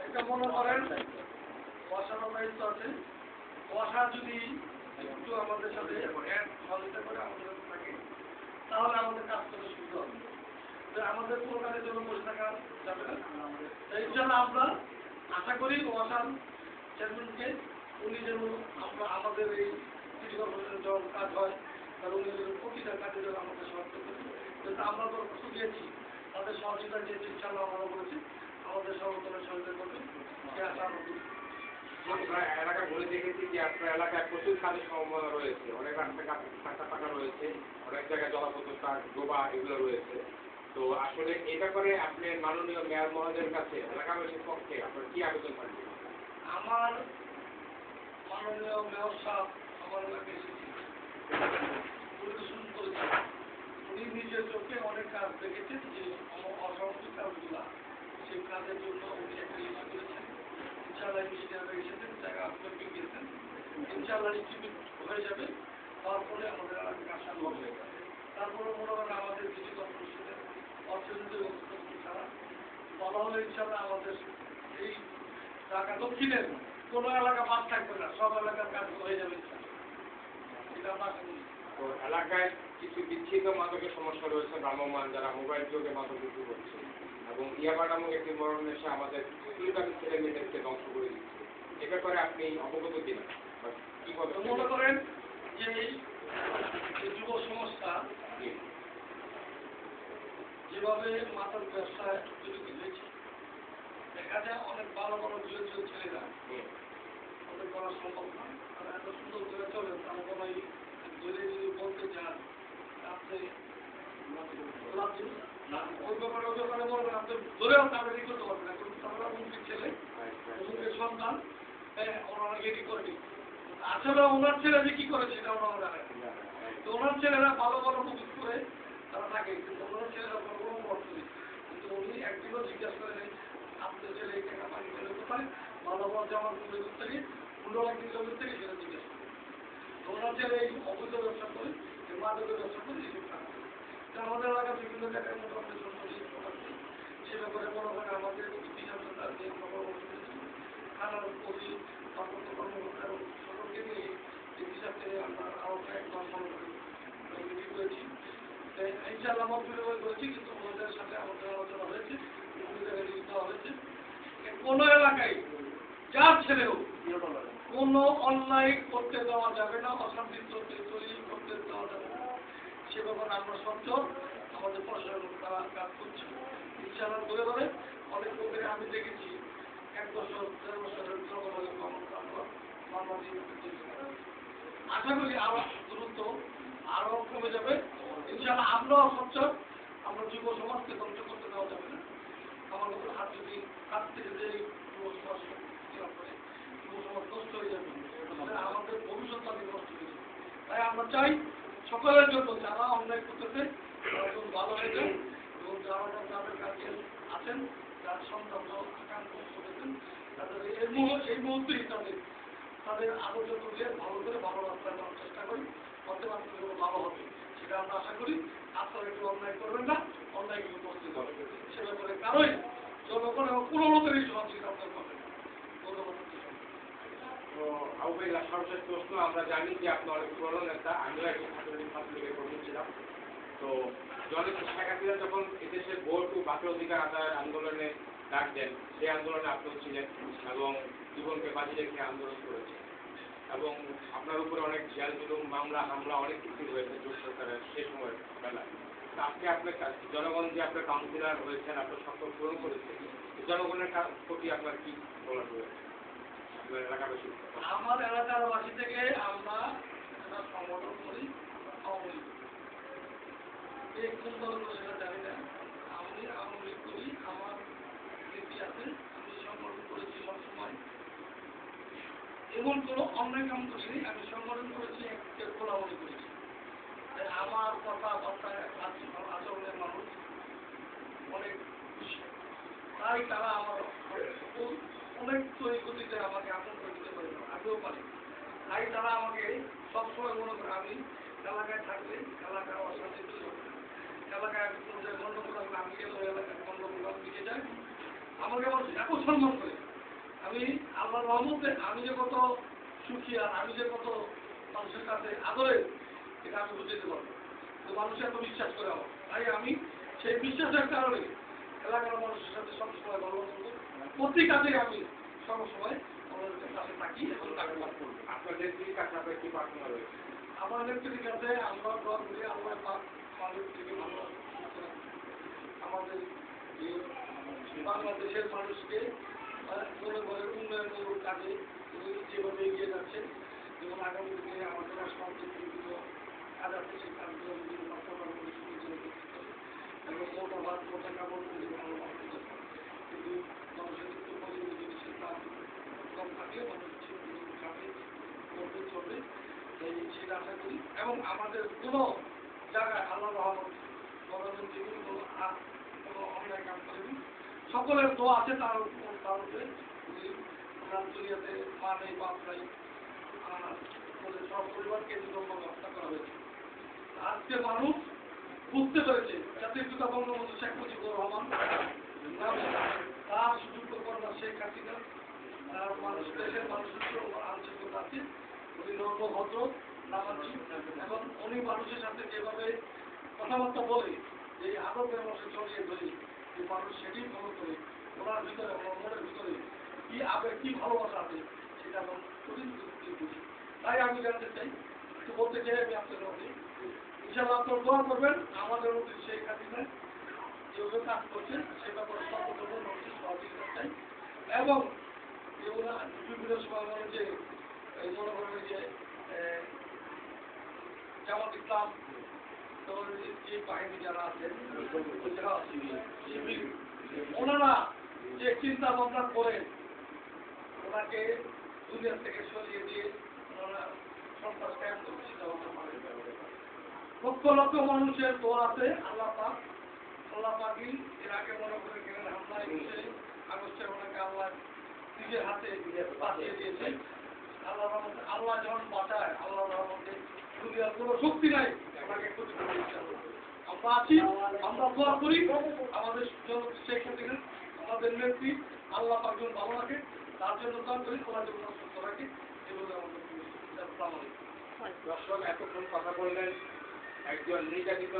এটা মনে করেন বসানোর দায়িত্ব আছে। বসা যদি একটু আমাদের সাথে সহযোগিতা করে আমাদের থাকে, তাহলে আমাদের কাজ করতে সুবিধা হবে। আমাদের কোনো কাজের জন্য বসে থাকা যাবে না। এই জন্য আমরা আশা করি ওয়াসান চেয়ারম্যানকে উনি যেন আমরা আমাদের এই সিটি কর্পোরেশনের যখন কাজ হয় তাহলে উনি প্রতিটা কাজে যেন আমাদের সহায়তা করি। কিন্তু আমরা তো কিছু দিয়েছি, তাদের সহযোগিতা দিয়েছি, ইনশাআল্লাহ আমরা বলেছি আমাদের সর্বতলের সহযোগিতা করবে, সে আশা আমরা করি। আমরা এলাকা বলে দেখেছি যে আপনার এলাকায় প্রচুর কাজের সম্ভাবনা রয়েছে, অনেক রাস্তাঘাট ফাঁকা ফাঁকা রয়েছে, অনেক জায়গায় জলাবদ্ধতা ডোবা এগুলো রয়েছে। তো আসলে এই ব্যাপারে আপনি মাননীয় মেয়র মহোদয়ের কাছে এলাকাবাসীর পক্ষে আপনার কি আবেদন থাকবে? আমার মাননীয় মেয়র সাহেব আমার এলাকায় এসেছি, পরিদর্শন করেছেন। উনি নিজের চোখে অনেক কাজ দেখেছেন, যে অসমাপ্ত কাজগুলা সেই কাজের জন্য উনি একটা লিস্ট করেছেন। ইনশাআল্লাহ ইঞ্জিনিয়াররা এসেছেন, জায়গা আপনাকে গিয়েছেন, ইনশাআল্লাহ ইনস্টিটিউট হয়ে যাবে, তারপরে আমাদের এলাকায় কাজ শুরু হবে। তারপরে মনে করেন আমাদের সিটি কর্পোরেশনের অর্থনীতির ব্যবস্থা ছাড়া বলা হলে ইনশাআল্লাহ আমাদের এই ঢাকা দক্ষিণের কোনো এলাকা বাদ থাকবে না, সব এলাকার কাজ হয়ে যাবে। এটা আমরা তো এলাকায় কিছু বিচ্ছিন্ন মাদকের সমস্যা রয়েছে, ভ্রাম্যমান যারা মোবাইল যোগে মাদক বিক্রি করছে এবং ইয়াবা নামক একটি মরণ এসে আমাদের স্কুলকামী ছেলে মেয়েদেরকে ধ্বংস করে দিচ্ছে। এ ব্যাপারে আপনি অবগত কিনা? কি মনে করেন যে যুব সংস্থা যেভাবে মাদক ব্যবসায় জড়িত হয়েছে, দেখা যায় অনেক ভালো ভালো বিবেচিত ছেলেরা ওদের করা সম্ভব না, তারা এত সুন্দর করে চলে, তারা কোনো ধরে যদি বলতে চান আপনি ওই ব্যাপারে বলবেন, আপনি ধরেও তাদের ই করতে পারবেন না, কিন্তু তারা মুখের ছেলে, মুখের সন্তান, ওনারা রেডি করে দিন। আসলে ওনার ছেলে যে কি করে সেটা ওনারা জানেন। তো ওনার ছেলেরা ভালো ভালো মুভি করে তারা থাকে, কিন্তু ওনার ছেলেরা কোনো অর্থ নেই। কিন্তু উনি একদিনও জিজ্ঞাসা করেন আপনার ছেলে এই টাকা পানি করে কোথায়, ভালো ভালো জামা তুলে থেকে 15 লাখ কিলোমিটার থেকে সেটা জিজ্ঞাসা করেন। ওনার ছেলে এই অবৈধ ব্যবসা করে, মাদকের ব্যবসা করে, এইসব টাকা করে। আমাদের এলাকা বিভিন্ন জায়গায় মোটামুটি সে ব্যাপারে মনে হয় আমাদের থানার প্রতি কর্মকর্তার সকলকে নিয়ে এই হিসাবকে আমরা আরো এক মাস মিটিং করেছি। ইনশাআল্লাহ মন্ত্রী করেছি, কিন্তু ওদের সাথে আমাদের আলোচনা হয়েছে, বিভিন্ন জায়গায় লিখিত হয়েছে কোন এলাকায় যার ছেলেও কোনো অন্যায় করতে দেওয়া যাবে না, অশান্তি তৈরি করতে দেওয়া যাবে না। সে ব্যাপারে আমরা সচ্ছল, আমাদের প্রশাসন তারা কাজ করছে ইনশাআল্লাহ ধরে ধরে। অনেক লোকের আমি দেখেছি 1 বছর 1.5 বছরের আশা করি আরো দ্রুত আরো কমে যাবে ইনশাআল্লাহ। আমরাও সচ্ছল, আমরা যুব সমাজকে ধ্বংস করতে দেওয়া যাবে না। আমাদের হাত যদি হাত থেকে যে যুব সমাজ নষ্ট হয়ে যাবে, আমাদের ভবিষ্যৎ তাদের নষ্ট হয়ে যাবে। তাই আমরা চাই সকলের জন্য যারা অন্যায় করতেছে তারা খুব ভালো হয়ে যায়, এবং যারা তাদের কাছে আছেন, যার সন্তান আকাঙ্ক্ষা করেছেন, তাদের এই মুহূর্তেই তাদের আলোচ্য তুলে ভালো করে ভালো রাস্তায় নেওয়ার চেষ্টা করি, অর্থে মানুষগুলো ভালো হবে সেটা আমরা আশা করি। আপনারা একটু অন্যায় করবেন না, অন্যায়গুলো উপস্থিত হবে, সে ব্যাপারে কারোই জনগণ এবং কোনো লোকেরই সহযোগিতা আপনার পাবেন। ধন্যবাদ। সর্বশেষ প্রশ্ন, আমরা জানি যে আপনি অনেক পুরনো নেতা, আমিও একজন ছাত্রলীগের কর্মী ছিলাম। তো জননেতা শেখ হাসিনা যখন এদেশে ভোট ও বাকি অধিকার আদায়ের আন্দোলনে ডাক দেন, সেই আন্দোলনে আপনিও ছিলেন এবং জীবনকে বাজি রেখে আন্দোলন করেছেন, এবং আপনার উপরে অনেক জেল জুলুম মামলা হামলা অনেক কিছু হয়েছে জোট সরকারের সেই সময়ের বেলায়। আজকে আপনার জনগণ যে আপনার কাউন্সিলর হয়েছেন, আপনার স্বপ্ন পূরণ করেছেন, জনগণের প্রতি আপনার কি বলার রয়েছে? আমার এলাকার বাসী থেকে আমরা একটা সংগঠন করি, এই কোন দল সেটা জানি না, আমি আওয়ামী লীগ করি, আমার নীতি আছে, আমি সংগঠন করেছি সবসময়, এমন কোনো অন্যায় কাম করিনি। আমি সংগঠন করেছি, একটা খোলামনি করেছি। আমার কথাবার্তায় আচরণের মানুষ অনেক খুশি, তাই তারা আমার অনেক তৈরিতে আমাকে আপন করে দিতে পারে, আমিও পারি। তাই তারা আমাকে সবসময় মনে করে আমি এলাকায় থাকলে এলাকার অশান্তি তৈরি হবে না, এলাকায় কোনো জায়গায় গণ্ডগোল লাগলে আমি গেলে ওই এলাকায় গণ্ডগোল মিটে যায়। আমাকে মানুষ এত সম্মান করে, আমি আল্লাহর রহমতে আমি যে কত সুখী আর আমি যে কত মানুষের কাছে আদরের, এটা আমি বুঝতে পারবো। তো মানুষ এত বিশ্বাস করে আমার, তাই আমি সেই বিশ্বাসের কারণে এলাকার মানুষের সাথে সবসময় ভালোবাসা করি। প্রতি কাজে আমি সবসময় আমাদের কাছে থাকি এবং তাকে লাভ করবো। আপনার নেত্রীর কাছে আপনার কি প্রার্থনা রয়েছে? আমার নেত্রীর কাছে আমরা দোয়া করি আল্লাহ পাক আমাদের থেকে ভালো আমাদের এই বাংলাদেশের মানুষকে মনে করে উন্নয়নমূলক কাজে উনি যেভাবে এগিয়ে যাচ্ছে, যেমন আগামী দিনে আমাদের সমাজের বিভিন্ন কাজ আছে সেই কাজগুলো বিভিন্ন বাস্তবায়ন সুযোগ এবং মোটা ভাত মোটা কাপড় যদি ভালো মানুষ কিন্তু মানুষের একটু পজিটিভ জিনিসের দাম কম থাকে, মানুষ খাবে করবে চলবে, এই সেটা আশা করি। এবং আমাদের কোনো জায়গায় আল্লাহ রহমত গভর্নমেন্ট থেকে কোনো অন্যায় কাজ করেনি, সকলের দোয়া আছে তার উপরে ওনার দুনিয়াতে মা নেই বাপ নাই বলে সব পরিবারকে নির্মমভাবে হত্যা করা হয়েছে। আজকে মানুষ বুঝতে পেরেছে জাতির পিতা বঙ্গবন্ধু শেখ মুজিবুর রহমান তার সুযোগ্য কন্যা শেখ হাসিনা, তার মানুষ দেশের মানুষের আন্তরিকতা আছে, উনি নর্মভদ্র নামাজি এবং উনি মানুষের সাথে যেভাবে কথাবার্তা বলে যে আদবের মধ্যে চলিয়ে ধরে যে মানুষ সেটি ফলো করে, ওনার ভিতরে ওনার মনের ভিতরে কি আবেগ কি ভালোবাসা আছে সেটা আমরা বুঝি। তাই আমি জানতে চাই, একটু বলতে চাই আমি আপনাদের মধ্যে ইনশাআল্লাহ আপনার দোয়া করবেন আমাদের মধ্যে শেখ হাসিনা যেভাবে কাজ করছেন সে ব্যাপারে সর্বপ্রথম মানুষের সহযোগিতা চাই। এবং যেগুলো বিভিন্ন সময় মনে যে মনে করেন যে জামাত ইসলাম যে বাহিনী যারা আছেন ওনারা যে চিন্তা ভাবনা করেন ওনাকে দুনিয়া থেকে সরিয়ে দিয়ে ওনারা সন্ত্রাস কায়েম করবে চিন্তা ভাবনা করেন। লক্ষ লক্ষ মানুষের দোয়া আছে আল্লাহ পাকই এর আগে মনে করে গেলেন হামলায় এসে আগস্টে ওনাকে আল্লাহ নিজের হাতে বাঁচিয়ে দিয়েছে। আল্লাহ যখন বাঁচায় আল্লাহ রহমতে দুনিয়ার কোনো শক্তি নাই ওনাকে ক্ষতি করে দিচ্ছে। আমরা আছি, আমরা দোয়া করি আমাদের শেখ হাসিনা আমাদের নেত্রী আল্লাহ পাক যেন ভালো রাখে, তার জন্য দোয়া করি তোমার জন্য সুস্থ রাখে এগুলো আমাদের। দর্শক এতক্ষণ কথা বললেন একজন নির্যাতিত